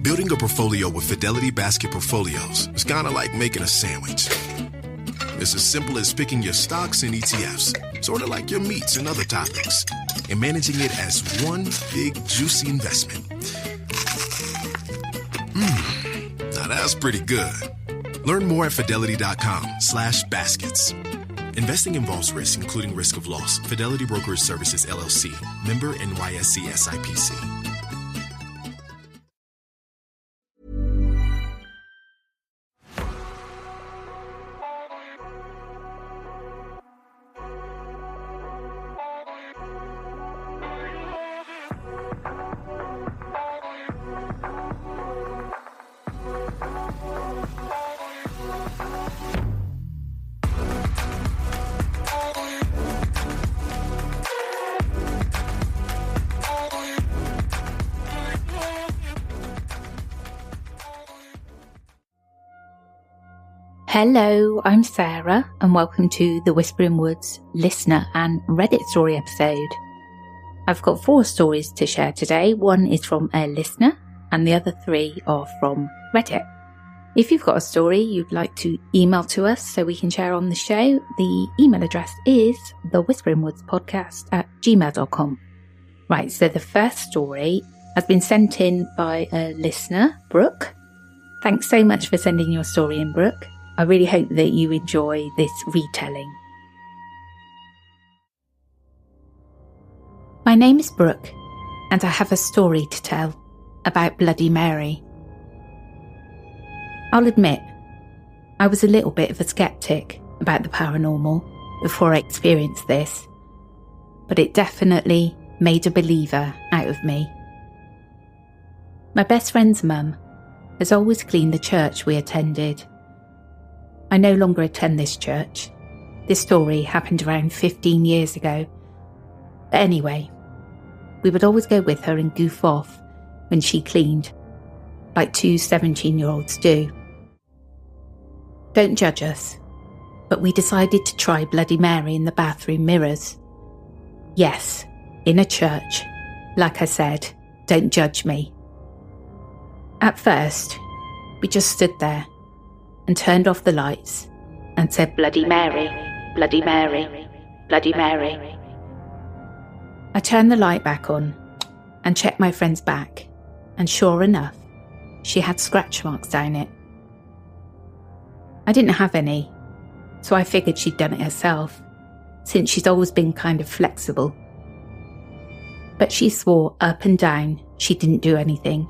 Building a portfolio with Fidelity Basket Portfolios is kind of like making a sandwich. It's as simple as picking your stocks and ETFs, sort of like your meats and other toppings, and managing it as one big, juicy investment. Now that's pretty good. Learn more at fidelity.com/baskets. Investing involves risk, including risk of loss. Fidelity Brokerage Services, LLC. Member NYSE SIPC. Hello, I'm Sarah, and welcome to the Whispering Woods listener and Reddit story episode. I've got 4 stories to share today. 1 is from a listener, and the other 3 are from Reddit. If you've got a story you'd like to email to us so we can share on the show, the email address is thewhisperingwoodspodcast@gmail.com. Right, so the first story has been sent in by a listener, Brooke. Thanks so much for sending your story in, Brooke. I really hope that you enjoy this retelling. My name is Brooke, and I have a story to tell about Bloody Mary. I'll admit, I was a little bit of a skeptic about the paranormal before I experienced this, but it definitely made a believer out of me. My best friend's mum has always cleaned the church we attended. I no longer attend this church. This story happened around 15 years ago. But anyway, we would always go with her and goof off when she cleaned, like 2 17-year-olds do. Don't judge us, but we decided to try Bloody Mary in the bathroom mirrors. Yes, in a church. Like I said, don't judge me. At first, we just stood there and turned off the lights and said, "Bloody Mary, Bloody Mary, Bloody Mary." I turned the light back on and checked my friend's back, and sure enough, she had scratch marks down it. I didn't have any, so I figured she'd done it herself, since she's always been kind of flexible. But she swore up and down she didn't do anything.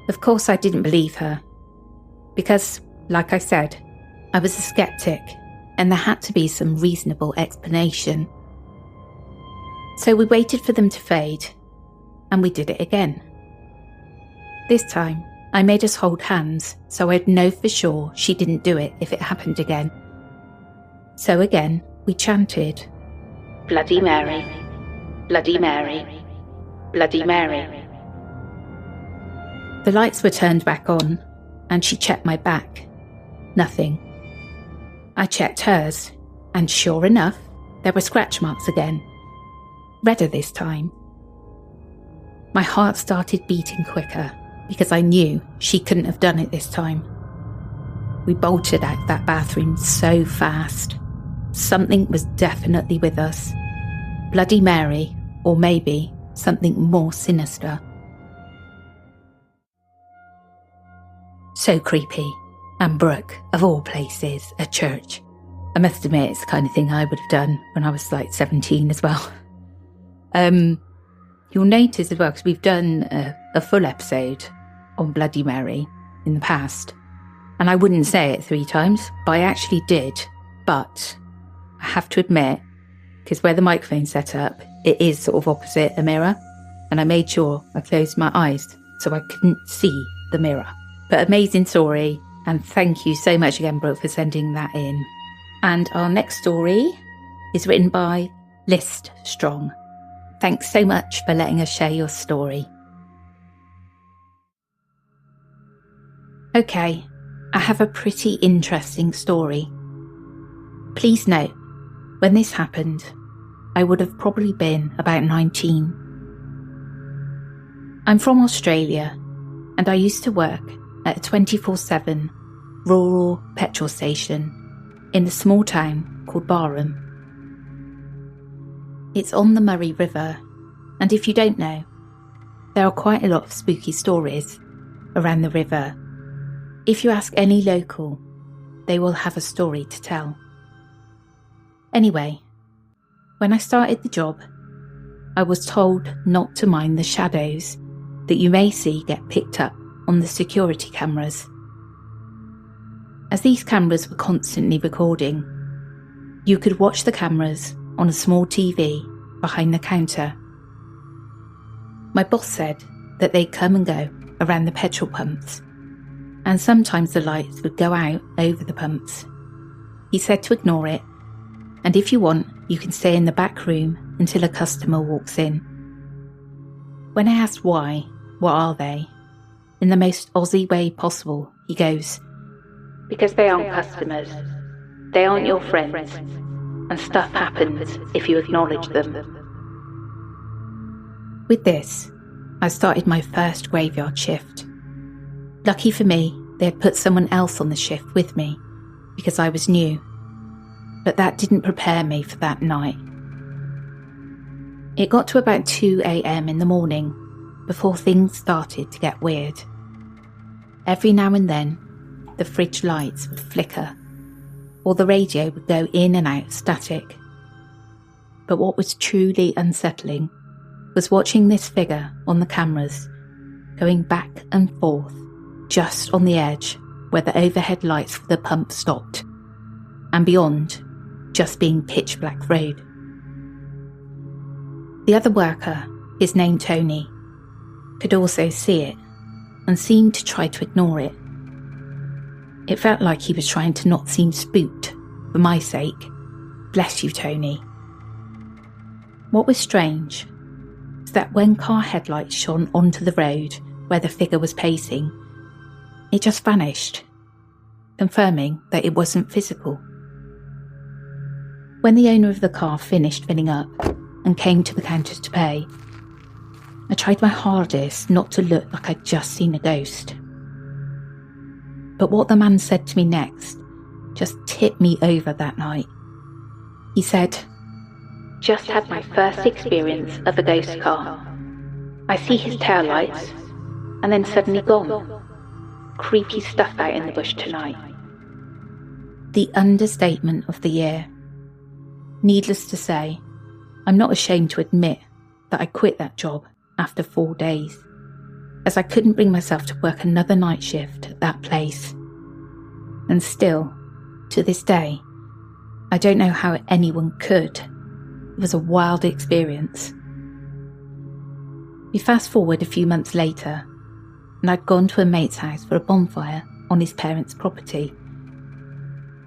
Of course I didn't believe her, because, like I said, I was a skeptic and there had to be some reasonable explanation. So we waited for them to fade, and we did it again. This time, I made us hold hands so I'd know for sure she didn't do it if it happened again. So again, we chanted, "Bloody Mary, Bloody Mary, Bloody Mary." The lights were turned back on, and she checked my back. Nothing. I checked hers, and sure enough, there were scratch marks again. Redder this time. My heart started beating quicker, because I knew she couldn't have done it this time. We bolted out that bathroom so fast. Something was definitely with us. Bloody Mary, or maybe something more sinister. So creepy. And Brooke, of all places, a church. I must admit, it's the kind of thing I would have done when I was like 17 as well. You'll notice as well, because we've done a full episode on Bloody Mary in the past, and I wouldn't say it 3 times, but I actually did. But I have to admit, because where the microphone's set up, it is sort of opposite a mirror, and I made sure I closed my eyes so I couldn't see the mirror. But amazing story, and thank you so much again, Brooke, for sending that in. And our next story is written by List Strong. Thanks so much for letting us share your story. Okay, I have a pretty interesting story. Please note, when this happened, I would have probably been about 19. I'm from Australia, and I used to work at a 24/7 rural petrol station in a small town called Barham. It's on the Murray River, and if you don't know, there are quite a lot of spooky stories around the river. If you ask any local, they will have a story to tell. Anyway, when I started the job, I was told not to mind the shadows that you may see get picked up on the security cameras. As these cameras were constantly recording, you could watch the cameras on a small TV behind the counter. My boss said that they'd come and go around the petrol pumps, and sometimes the lights would go out over the pumps. He said to ignore it, and if you want, you can stay in the back room until a customer walks in. When I asked why, what are they, in the most Aussie way possible, he goes, "Because they aren't customers, they aren't your friends, and stuff happens if you acknowledge them." With this, I started my first graveyard shift. Lucky for me, they had put someone else on the shift with me, because I was new. But that didn't prepare me for that night. It got to about 2 a.m. in the morning before things started to get weird. Every now and then, the fridge lights would flicker, or the radio would go in and out static. But what was truly unsettling was watching this figure on the cameras going back and forth just on the edge where the overhead lights for the pump stopped, and beyond just being pitch black road. The other worker, his name Tony, could also see it and seemed to try to ignore it. It felt like he was trying to not seem spooked for my sake. Bless you, Tony. What was strange was that when car headlights shone onto the road where the figure was pacing, it just vanished, confirming that it wasn't physical. When the owner of the car finished filling up and came to the counter to pay, I tried my hardest not to look like I'd just seen a ghost. But what the man said to me next just tipped me over that night. He said, "Just had my first experience of a ghost car. I see his taillights and then suddenly gone. Creepy stuff out in the bush tonight." The understatement of the year. Needless to say, I'm not ashamed to admit that I quit that job after 4 days, as I couldn't bring myself to work another night shift at that place. And still, to this day, I don't know how anyone could. It was a wild experience. We fast forward a few months later, and I'd gone to a mate's house for a bonfire on his parents' property.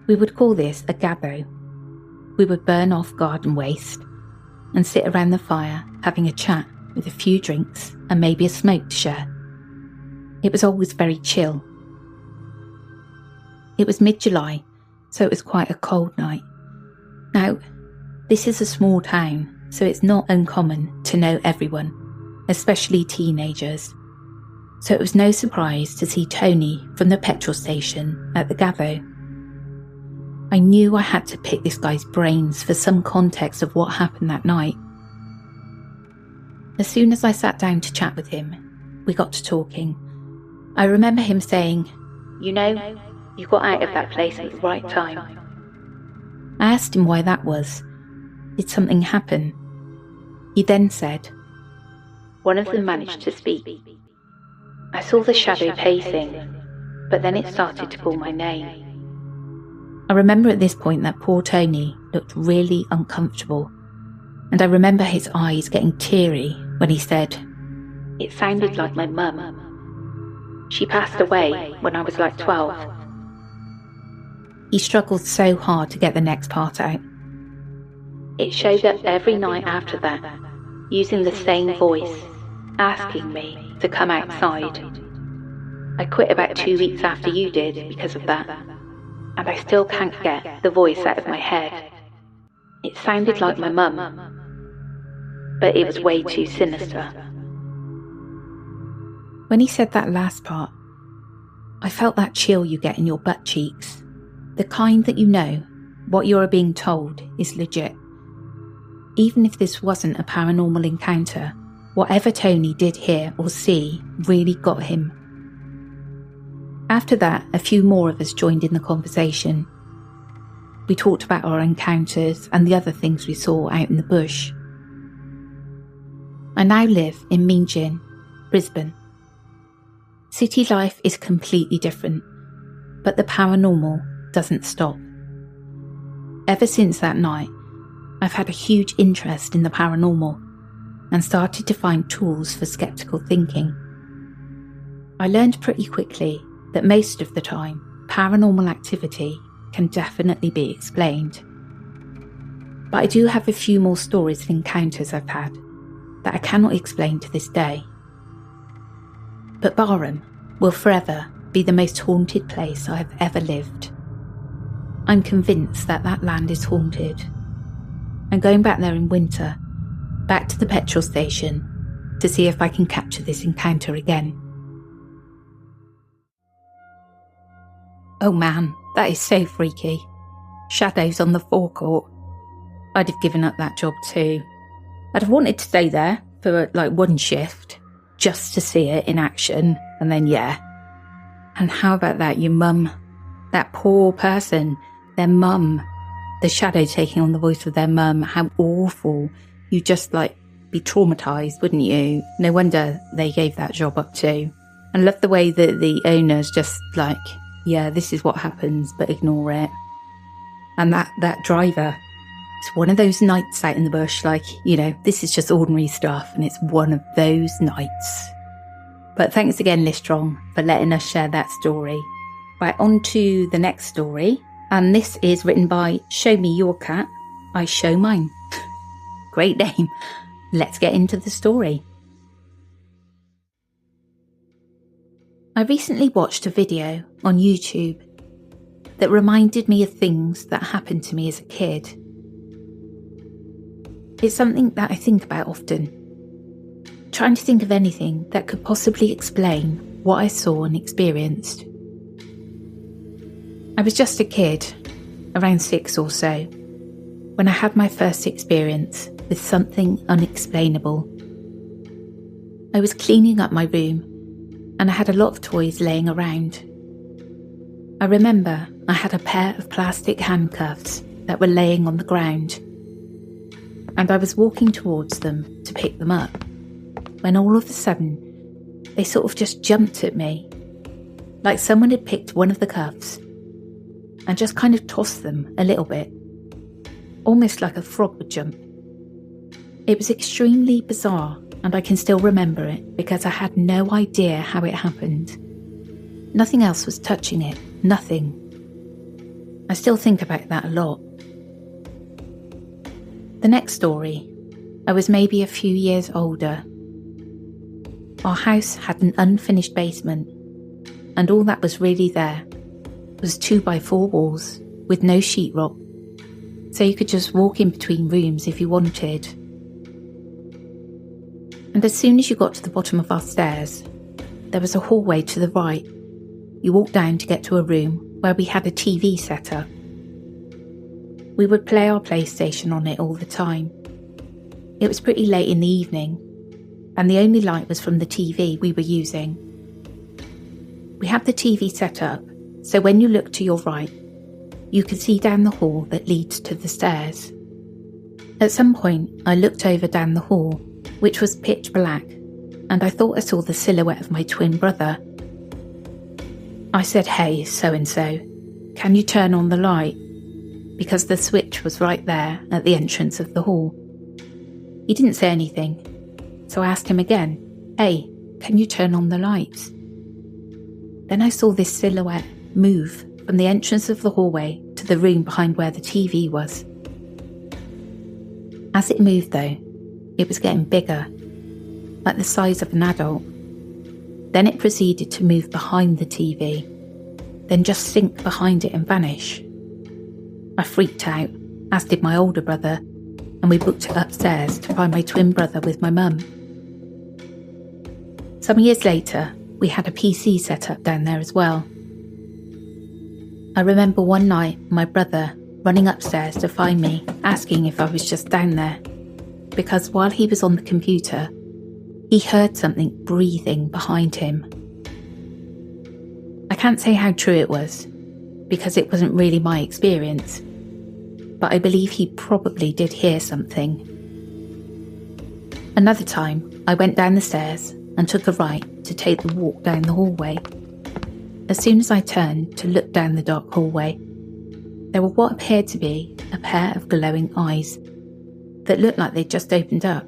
We would call this a gatho. We would burn off garden waste and sit around the fire having a chat with a few drinks and maybe a smoke to share. It was always very chill. It was mid-July, so it was quite a cold night. Now, this is a small town, so it's not uncommon to know everyone, especially teenagers. So it was no surprise to see Tony from the petrol station at the gatho. I knew I had to pick this guy's brains for some context of what happened that night. As soon as I sat down to chat with him, we got to talking. I remember him saying, "You know, you got out of that place at the right time." I asked him why that was. Did something happen? He then said, "One of them managed to speak. I saw the shadow pacing, but then it started to call my name." I remember at this point that poor Tony looked really uncomfortable, and I remember his eyes getting teary when he said, "It sounded like my mum. She passed away when I was like 12. He struggled so hard to get the next part out. "It showed up every night after that, using the same voice, asking me to come outside. I quit about 2 weeks after you did because of that, and I still can't get the voice out of my head. It sounded like my mum, but it was way too sinister." When he said that last part, I felt that chill you get in your butt cheeks. The kind that you know what you're being told is legit. Even if this wasn't a paranormal encounter, whatever Tony did hear or see really got him. After that, a few more of us joined in the conversation. We talked about our encounters and the other things we saw out in the bush. I now live in Meanjin, Brisbane. City life is completely different, but the paranormal doesn't stop. Ever since that night, I've had a huge interest in the paranormal and started to find tools for skeptical thinking. I learned pretty quickly that most of the time, paranormal activity can definitely be explained. But I do have a few more stories of encounters I've had that I cannot explain to this day. But Barham will forever be the most haunted place I have ever lived. I'm convinced that that land is haunted. I'm going back there in winter, back to the petrol station, to see if I can capture this encounter again. Oh man, that is so freaky. Shadows on the forecourt. I'd have given up that job too. I'd have wanted to stay there for one shift, just to see it in action, and then yeah. And how about that, your mum? That poor person, their mum. The shadow taking on the voice of their mum, how awful. You'd just be traumatised, wouldn't you? No wonder they gave that job up too. I love the way that the owner's just yeah, this is what happens, but ignore it. And that driver, it's one of those nights out in the bush, this is just ordinary stuff, and it's one of those nights. But thanks again, Listrong, for letting us share that story. Right, on to the next story, and this is written by Show Me Your Cat, I Show Mine. Great name. Let's get into the story. I recently watched a video on YouTube that reminded me of things that happened to me as a kid. It's something that I think about often, trying to think of anything that could possibly explain what I saw and experienced. I was just a kid, around 6 or so, when I had my first experience with something unexplainable. I was cleaning up my room, and I had a lot of toys laying around. I remember I had a pair of plastic handcuffs that were laying on the ground, and I was walking towards them to pick them up, when all of a sudden, they sort of just jumped at me, like someone had picked one of the cuffs and just kind of tossed them a little bit, almost like a frog would jump. It was extremely bizarre, and I can still remember it because I had no idea how it happened. Nothing else was touching it, nothing. I still think about that a lot. The next story, I was maybe a few years older. Our house had an unfinished basement, and all that was really there was 2x4 walls with no sheetrock, so you could just walk in between rooms if you wanted. And as soon as you got to the bottom of our stairs, there was a hallway to the right. You walked down to get to a room where we had a TV set up. We would play our PlayStation on it all the time. It was pretty late in the evening, and the only light was from the TV we were using. We had the TV set up, so when you looked to your right, you could see down the hall that leads to the stairs. At some point, I looked over down the hall, which was pitch black, and I thought I saw the silhouette of my twin brother. I said, "Hey, so-and-so, can you turn on the light?" Because the switch was right there at the entrance of the hall. He didn't say anything, so I asked him again, "Hey, can you turn on the lights?" Then I saw this silhouette move from the entrance of the hallway to the room behind where the TV was. As it moved though, it was getting bigger, like the size of an adult. Then it proceeded to move behind the TV, then just sink behind it and vanish. I freaked out, as did my older brother, and we booked it upstairs to find my twin brother with my mum. Some years later, we had a PC set up down there as well. I remember one night my brother running upstairs to find me, asking if I was just down there, because while he was on the computer, he heard something breathing behind him. I can't say how true it was, because it wasn't really my experience, but I believe he probably did hear something. Another time, I went down the stairs and took a right to take the walk down the hallway. As soon as I turned to look down the dark hallway, there were what appeared to be a pair of glowing eyes that looked like they'd just opened up.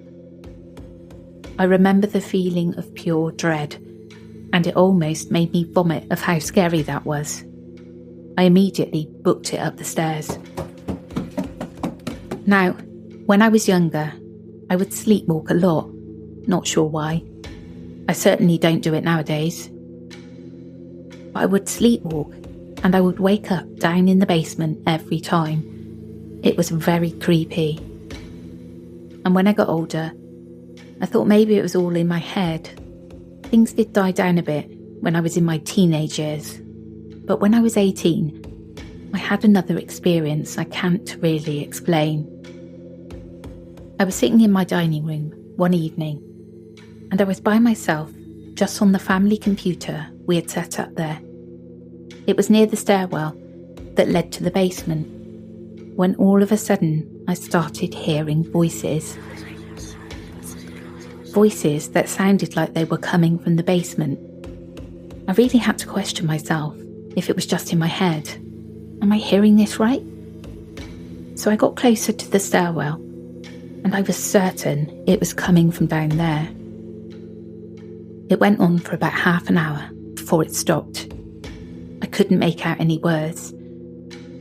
I remember the feeling of pure dread, and it almost made me vomit of how scary that was. I immediately booked it up the stairs. Now, when I was younger, I would sleepwalk a lot. Not sure why. I certainly don't do it nowadays. But I would sleepwalk, and I would wake up down in the basement every time. It was very creepy. And when I got older, I thought maybe it was all in my head. Things did die down a bit when I was in my teenage years. But when I was 18, I had another experience I can't really explain. I was sitting in my dining room one evening, and I was by myself just on the family computer we had set up there. It was near the stairwell that led to the basement, when all of a sudden I started hearing voices. Voices that sounded like they were coming from the basement. I really had to question myself if it was just in my head. Am I hearing this right? So I got closer to the stairwell, and I was certain it was coming from down there. It went on for about half an hour before it stopped. I couldn't make out any words.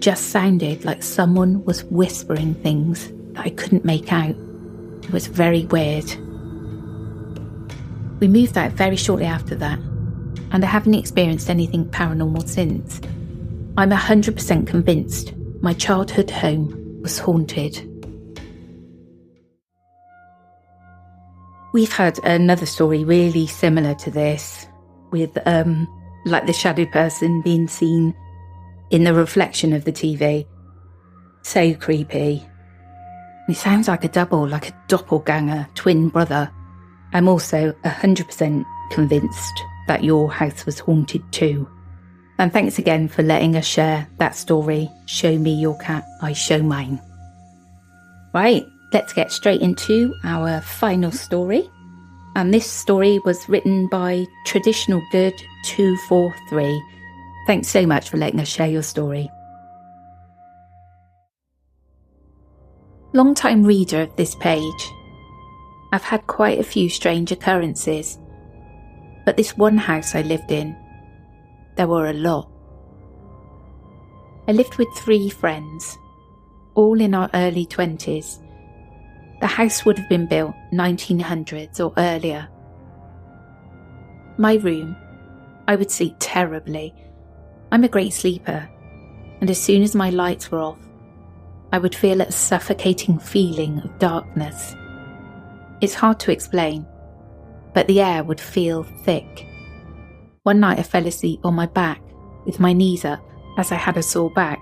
Just sounded like someone was whispering things that I couldn't make out. It was very weird. We moved out very shortly after that, and I haven't experienced anything paranormal since. I'm 100% convinced my childhood home was haunted. We've had another story really similar to this, with like the shadow person being seen in the reflection of the TV. So creepy. It sounds like a double, like a doppelganger, twin brother. I'm also 100% convinced that your house was haunted too. And thanks again for letting us share that story. Show me your cat, I show mine. Right, let's get straight into our final story. And this story was written by Traditional Good 243. Thanks so much for letting us share your story. Long-time reader of this page. I've had quite a few strange occurrences, but this one house I lived in, there were a lot. I lived with 3 friends, all in our early 20s. The house would have been built 1900s or earlier. My room, I would sleep terribly. I'm a great sleeper, and as soon as my lights were off, I would feel a suffocating feeling of darkness. It's hard to explain, but the air would feel thick. One night I fell asleep on my back with my knees up as I had a sore back.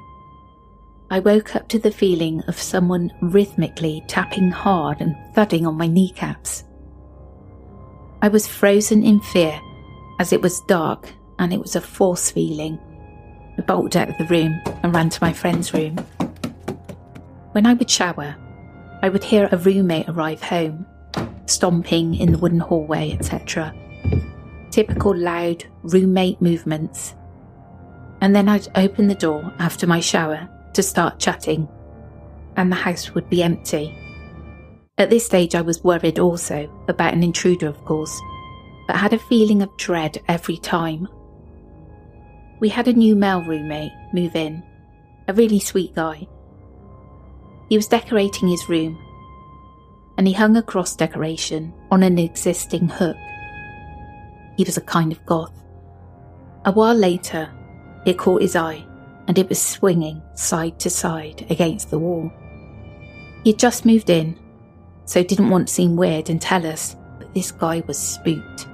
I woke up to the feeling of someone rhythmically tapping hard and thudding on my kneecaps. I was frozen in fear as it was dark and it was a force feeling. I bolted out of the room and ran to my friend's room. When I would shower, I would hear a roommate arrive home, stomping in the wooden hallway, etc. Typical loud roommate movements. And then I'd open the door after my shower to start chatting, and the house would be empty. At this stage I was worried also about an intruder, of course, but had a feeling of dread every time. We had a new male roommate move in, a really sweet guy. He was decorating his room, and he hung a cross decoration on an existing hook. He was a kind of goth. A while later, it caught his eye, and it was swinging side to side against the wall. He had just moved in, so didn't want to seem weird and tell us, but this guy was spooked.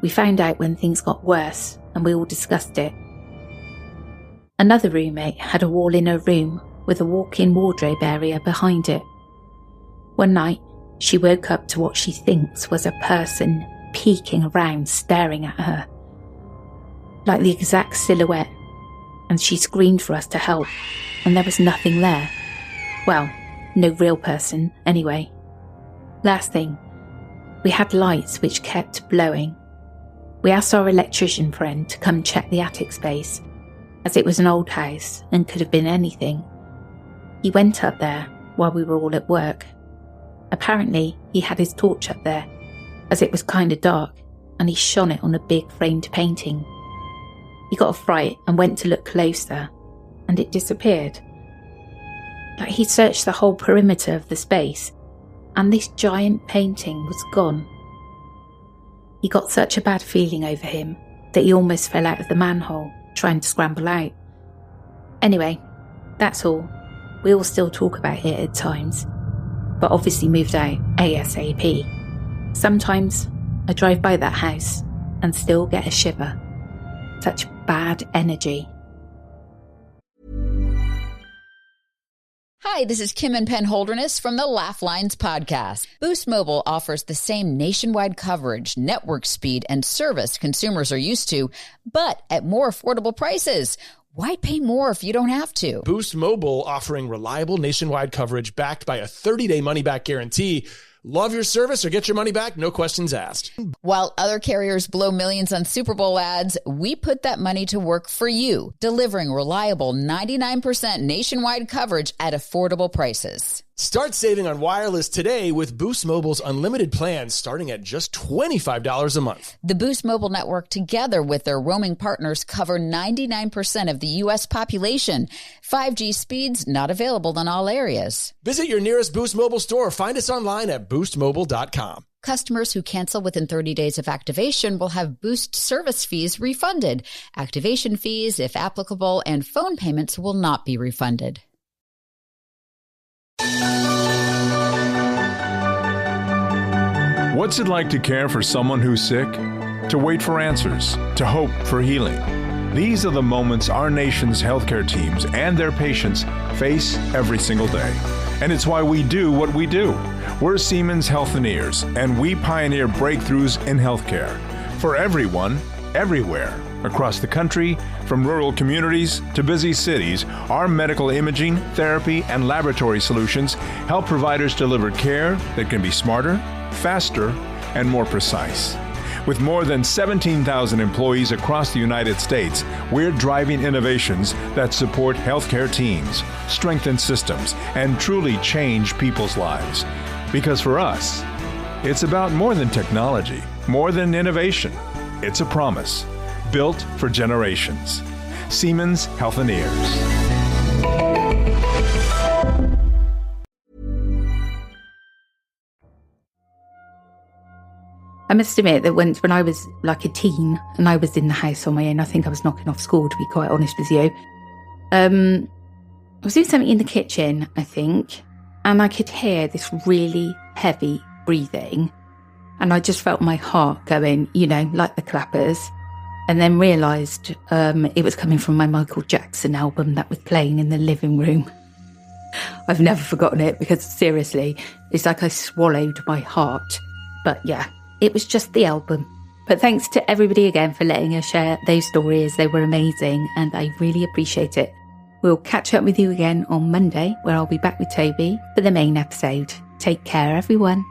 We found out when things got worse and we all discussed it. Another roommate had a wall in her room with a walk-in wardrobe area behind it. One night, she woke up to what she thinks was a person peeking around staring at her, like the exact silhouette, and she screamed for us to help, and there was nothing there. Well, no real person, anyway. Last thing, we had lights which kept blowing. We asked our electrician friend to come check the attic space, as it was an old house and could have been anything. He went up there while we were all at work. Apparently, he had his torch up there, as it was kind of dark, and he shone it on a big framed painting. He got a fright and went to look closer, and it disappeared. Like he searched the whole perimeter of the space, and this giant painting was gone. He got such a bad feeling over him that he almost fell out of the manhole, trying to scramble out. Anyway, that's all. We all still talk about it at times, but obviously moved out ASAP. Sometimes I drive by that house and still get a shiver. Such bad energy. Hi, this is Kim and Penn Holderness from the Laugh Lines podcast. Boost Mobile offers the same nationwide coverage, network speed, and service consumers are used to, but at more affordable prices. Why pay more if you don't have to? Boost Mobile offering reliable nationwide coverage backed by a 30-day money-back guarantee. Love your service or get your money back, no questions asked. While other carriers blow millions on Super Bowl ads, we put that money to work for you, delivering reliable 99% nationwide coverage at affordable prices. Start saving on wireless today with Boost Mobile's unlimited plans starting at just $25 a month. The Boost Mobile network, together with their roaming partners, cover 99% of the U.S. population. 5G speeds not available in all areas. Visit your nearest Boost Mobile store or find us online at boostmobile.com. Customers who cancel within 30 days of activation will have Boost service fees refunded. Activation fees, if applicable, and phone payments will not be refunded. What's it like to care for someone who's sick? To wait for answers, to hope for healing. These are the moments our nation's healthcare teams and their patients face every single day. And it's why we do what we do. We're Siemens Healthineers, and we pioneer breakthroughs in healthcare for everyone, everywhere. Across the country, from rural communities to busy cities, our medical imaging, therapy, and laboratory solutions help providers deliver care that can be smarter, faster, and more precise. With more than 17,000 employees across the United States, we're driving innovations that support healthcare teams, strengthen systems, and truly change people's lives. Because for us, it's about more than technology, more than innovation. It's a promise, built for generations. Siemens Healthineers. I must admit that when I was like a teen and I was in the house on my own, I think I was knocking off school, to be quite honest with you. I was doing something in the kitchen, I think, and I could hear this really heavy breathing. And I just felt my heart going, you know, like the clappers. And then realised it was coming from my Michael Jackson album that was playing in the living room. I've never forgotten it because, seriously, it's like I swallowed my heart. But yeah, it was just the album. But thanks to everybody again for letting us share those stories. They were amazing and I really appreciate it. We'll catch up with you again on Monday, where I'll be back with Toby for the main episode. Take care, everyone.